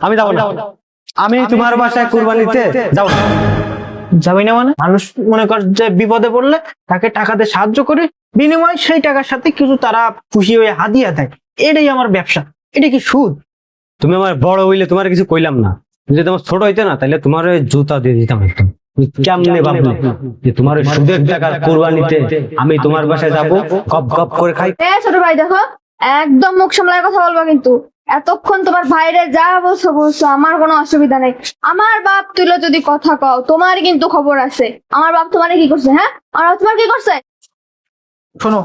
আমি যাবো না। আমি তোমার বাসায় কুরবানিতে যাবো না। যাবি না মানে? মানুষ মনে কর যে বিপদে পড়লে তাকে টাকা দিয়ে সাহায্য করে, বিনিময়ে সেই টাকার সাথে কিছু তারা খুশি হয়ে হাদিয়া দেয়। এটাই আমার ব্যবসা। এটা কি সুদ? তুমি আমার বড় হইলে তোমার কিছু কইলাম না, যদি তোমার ছোট হইতে না তাহলে তোমার ওই জুতা দিয়ে দিতাম একদম। তুমি কেমনে ভাবলে যে তোমার ওই সুদের টাকার কুরবানিতে আমি তোমার বাসায় যাব, গপ গপ করে খাই? ছোট ভাই দেখো, একদম মুখ সামলায় কথা বলবা কিন্তু। এতক্ষণ তোমার ভাইরে যা বলছো বলছো, আমার কোনো অসুবিধা নেই। আমার বাপ তুইলে যদি কথা কও, তোমার কিন্তু খবর আছে। আমার বাপ তোমারে কি করছে? হ্যাঁ, আমার বাপ তোমার কি করছে? শোনো,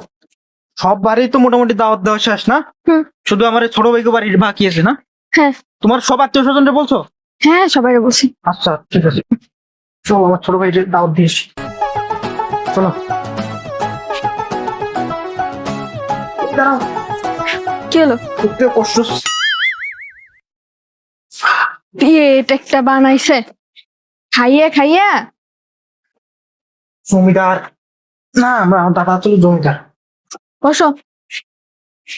সব বাড়ি তো মোটামুটি দাওয়াত দেওয়া শেষ না? হুম। শুধু আমার এই ছোট ভাইকে বাড়ির বাকি আছে না? হ্যাঁ তোমার সব আত্মীয় স্বজনরা বলছো? হ্যাঁ, সবাই বলছি। আচ্ছা ঠিক আছে, চলো আমার ছোট ভাইকে দাওয়াত দিয়েছি। চলো। দাঁড়াও, কি হলো? একটু কষ্ট হচ্ছে। পেট একটা বানাইছে খাইয়া খাইয়া। জমিদার না, আমার দাদা ছিল জমিদার। বসো।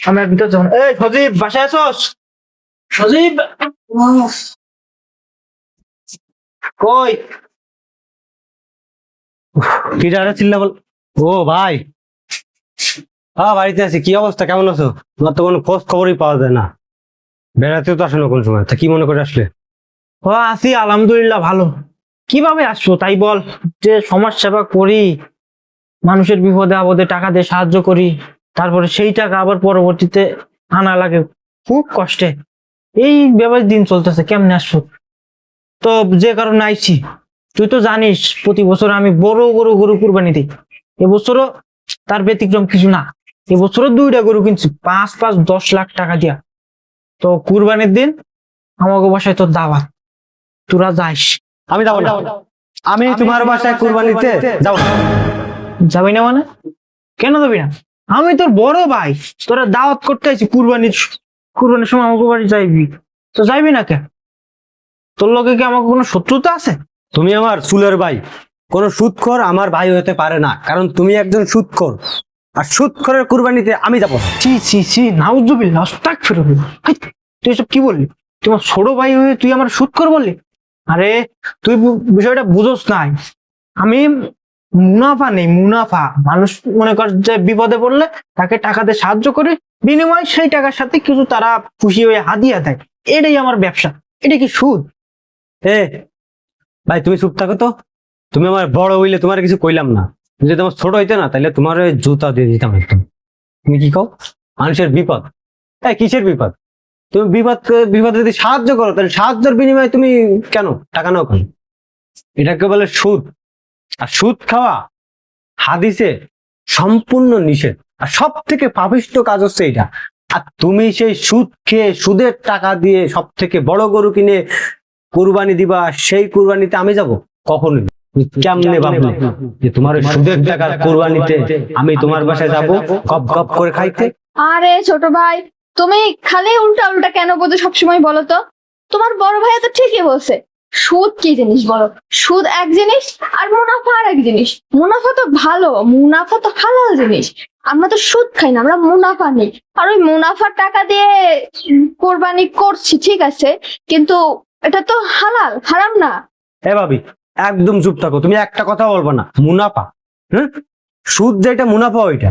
আমি আর ভিতর যাবো না। এই সজীব, বাসায় আছোস? সজীব কই? কি জানে চিল্লা বল। ও ভাই, হ্যাঁ বাড়িতে আছি। কি অবস্থা, কেমন আছো? তোমার তো কোনো খোঁজ খবরই পাওয়া যায় না। বেড়াতেও তো আসো না কোন সময়, তা কি মনে করে আসলে? ও আছি, আলহামদুলিল্লাহ ভালো। কিভাবে আসছো তাই বল। যে সমাজ সেবা করি, মানুষের বিপদে আপদে টাকা দিয়ে সাহায্য করি, তারপরে সেই টাকা আবার পরবর্তীতে আনা লাগে খুব কষ্টে। এই ব্যাপারে দিন চলতেছে, কেমনে আসছো? তো যে কারণে আইছি, তুই তো জানিস প্রতি বছর আমি বড় বড় গরু কুরবানি দিই। এবছরও তার ব্যতিক্রম কিছু না। এবছরও 2টা গরু কিনছি 5-10 লাখ টাকা দিয়া। তো কুরবানির দিন আমাকে বাসায় তোর দাওয়াত, তোরা যাইস। আমি যাবো না। আমি তোমার বাসায় কুরবানিতে যাবো না। যাবি না মানে? কেন যাবি না? আমি তোর বড় ভাই, তোরা দাওয়াত করতে আইছি কুরবানির সময় আমাকে বাড়ি যাইবি, তো যাইবি না কেন? তোর লগে কি আমাকে কোনো শত্রুতা আছে? তুমি আমার চুলের ভাই, কোনো সুদখোর আমার ভাই হতে পারে না, কারণ তুমি একজন সুদখোর। আর সুদখোরের কুরবানিতে আমি যাবো না। ছি ছি ছি, নাউজুবিল্লাহ, আস্তাগফিরুল্লাহ। হাই, তুই এসব কি বললি? তোমার ছোট ভাই হয়ে তুই আমার সুদখোর বললি? আরে তুই বিষয়টা বুঝোস নাই। আমি মুনাফা নেই, মুনাফা। মানুষ মনে কর যে বিপদে পড়লে তাকে টাকা দিয়ে সাহায্য করে, বিনিময়ে সেই টাকার সাথে কিছু তারা খুশি হয়ে হাদিয়া দেয়। এটাই আমার ব্যবসা। এটা কি সুদ? এ ভাই, তুমি চুপ থাকো তো। তুমি আমার বড় হইলে তোমার কিছু কইলাম না, যদি তোমার ছোট হইতে না তাহলে তোমার ওই জুতা দিয়ে দিতাম একদম। তুমি কি কও? মানুষের বিপদ, তাই কিসের বিপদ? তুমি বিপদে যদি সাহায্য করো, তাহলে সাহায্যের বিনিময়ে তুমি কেন টাকা নাও কেন? এটাকে বলে সুদ। আর সুদ খাওয়া হাদিসে সম্পূর্ণ নিষেধ। আর সব থেকে পাপিষ্ঠ কাজ হচ্ছে এটা। আর তুমি সেই সুদ খেয়ে সুদের টাকা দিয়ে সব থেকে বড় গরু কিনে কুরবানি দিবা, সেই কুরবানিতে আমি যাব? কখনোই। তুমি কেমনে ভাবলে যে তোমার ওই সুদের টাকার কুরবানিতে আমি তোমার বাসায় যাব, গপ গপ করে খাইতে? আরে ছোট ভাই, তুমি খালি উল্টা উল্টা কেন বোঝো সবসময় বলো তো? তোমার বড় ভাই তো ঠিকই বলছে। সুদ কি জিনিস বলো? সুদ এক জিনিস, আর মুনাফা আর এক জিনিস। মুনাফা তো ভালো, মুনাফা তো হালাল জিনিস। আমরা তো সুদ খাই না, আমরা মুনাফা নেই। আর ওই মুনাফার টাকা দিয়ে কোরবানি করছি, ঠিক আছে, কিন্তু এটা তো হালাল, হারাম না। এ ভাবি, একদম চুপ থাকো। তুমি একটা কথা বলবো না। মুনাফা, হ্যাঁ? সুদ যেটা মুনাফা ওইটা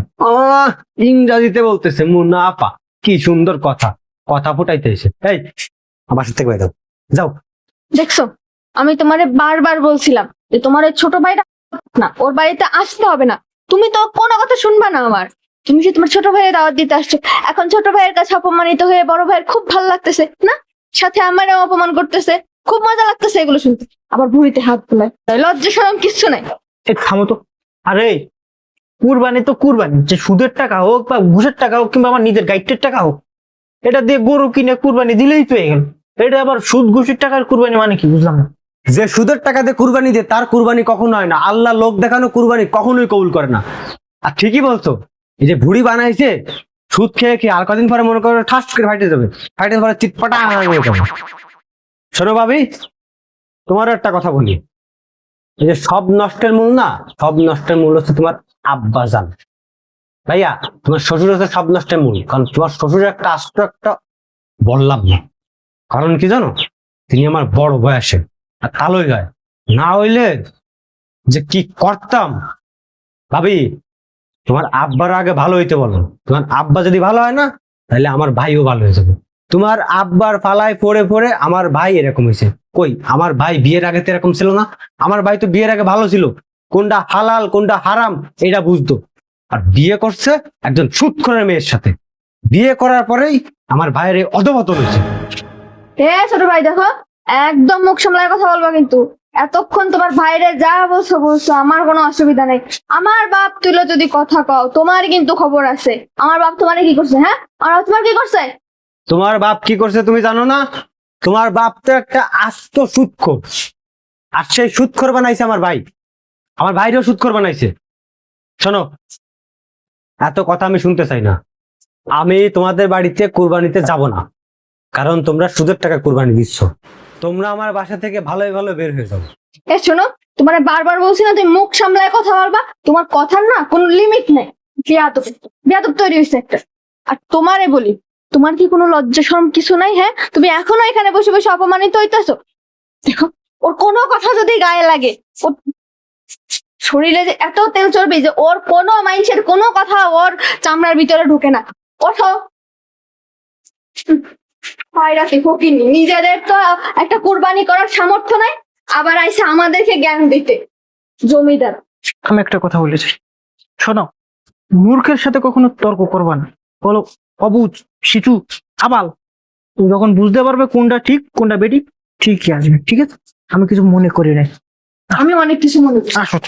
ইংরাজিতে বলতেছে মুনাফা। কি সুন্দর কথা, কথা ফুটাইতেছে। এই আমার বাসা থেকে বাইরে যাও। দেখছো, আমি তোমারে বারবার বলছিলাম যে তোমার ওই ছোট ভাইটা না, ওর বাড়িতে আসতে হবে না। তুমি তো কোনো কথা শুনবা না আমার। তুমি যে তোমার ছোট ভাইয়ের দাওয়াত দিতে আসছো, এখন ছোট ভাইয়ের কাছে অপমানিত হয়ে বড় ভাইয়ের খুব ভালো লাগতেছে না? সাথে আমারও অপমান করতেছে, খুব মজা লাগতেছে এগুলো শুনতে। আবার ভুঁড়িতে হাত তোলায়, লজ্জা শরম কিচ্ছু নাই। এই থামো তো। আরে কুরবানি তো কুরবানি, যে সুদের টাকা হোক বা ঘুষের টাকা হোক কিংবা আমার নিজের গাইডের টাকা হোক, এটা দিয়ে গরু কিনে কুরবানি দিলেই তো হয়ে গেল। এটা আবার সুদ ঘুষের টাকার কুরবানি মানে কি, বুঝলাম না। যে সুদের টাকা দিয়ে কুরবানি দেয় তার কুরবানি কখনো হয় না। আল্লাহ লোক দেখানো কুরবানি কখনোই কবুল করে না। আর ঠিকই বলছো, এই যে ভুড়ি বানাইছে সুদ খেয়ে খেয়ে, আর কদিন পরে মনে করো ঠাস করে ফাইটে যাবে, ফাইটে পরে চিটপাটা হয়ে যাবে। শোনো ভাবি, তোমার একটা কথা বলি। এই যে সব নষ্টের মূল না, সব নষ্টের মূল হচ্ছে তোমার আব্বাজান। ভাইয়া, তোমার শ্বশুর হচ্ছে সব নষ্টের মূল, কারণ তোমার শ্বশুর একটা আস্ত একটা বললাম না। কারণ কি জানো? তিনি আমার বড় বয়সে আর কালোই গায়ে, না হইলে যে কি করতাম। ভাবি, তোমার আব্বার আগে ভালো হইতে বলো। তোমার আব্বা যদি ভালো হয় না, তাহলে আমার ভাইও ভালো হয়ে যাবে। তোমার আব্বার পালায় পড়ে পড়ে আমার ভাই এরকম হয়েছে। কই, আমার ভাই বিয়ের আগে তো এরকম ছিল না। আমার ভাই তো বিয়ের আগে ভালো ছিল, কোনটা হালাল কোনটা হারাম এটা বুঝতো। আর বিয়ে করছে একজন সুদখোরের মেয়ের সাথে। বিয়ে করার পরেই আমার ভাইয়ের এই অধঃপতন হয়েছে। ছোট ভাই দেখো, একদম মুখ সামলায় কথা বলবা কিন্তু। এতক্ষণ তোমার ভাইরে যা বলছো বলছো, আমার কোনো অসুবিধা নেই। আমার বাপ তুইলো যদি কথা কও, তোমার কিন্তু খবর আছে। আমার বাপ তোমারে কি করছে? হ্যাঁ, আমার বাপ তোমার কি করছে? তোমার বাপ কি করছে তুমি জানো না? তোমার বাপ তো একটা আস্ত সুদখোর, আর সেই সুদখোর বানাইছে আমার ভাই। আমার ভাইরেও সুদখোর বানাইছে। শোনো, এত কথা আমি শুনতে চাই না। আমি তোমাদের বাড়িতে কুরবানিতে যাব না, কারণ তোমরা সুদের টাকা কুরবানি দিচ্ছ। তোমরা আমার বাসা থেকে ভালোই ভালো বের হয়ে যাও। শোনো, তোমার বারবার বলছি না তুমি মুখ সামলায় কথা বলবা। তোমার কথার না কোনো লিমিট নেই। বেয়াদব, বেয়াদব তৈরি হয়েছে একটা। আর তোমারে বলি, তোমার কি কোনো লজ্জা শরম কিছু নাই? হ্যাঁ, তুমি এখনো এখানে বসে বসে অপমানিত হইতেছো। দেখো, ওর কোনো কথা যদি গায়ে লাগে, ওর শরীরে যে এত তেল চর্বি যে ওর কোনো মানুষের কোনো কথা ওর চামড়ার ভিতরে ঢুকে না। ওঠো। রাতে ফকিনি, নিজেদের তো একটা কুরবানি করার সামর্থ্য নাই, আবার আইসে আমাদেরকে জ্ঞান দিতে। জমিদার। আমি একটা কথা বলেছি, শোনো, মূর্খের সাথে কখনো তর্ক করবা না। বলো অবুঝ, শিশু, আবাল, তুমি যখন বুঝতে পারবে কোনটা ঠিক কোনটা বেঠিক, ঠিকই আসবে। ঠিক আছে, আমি কিছু মনে করি নাই। আমি অনেক কিছু মনে করি। আসো।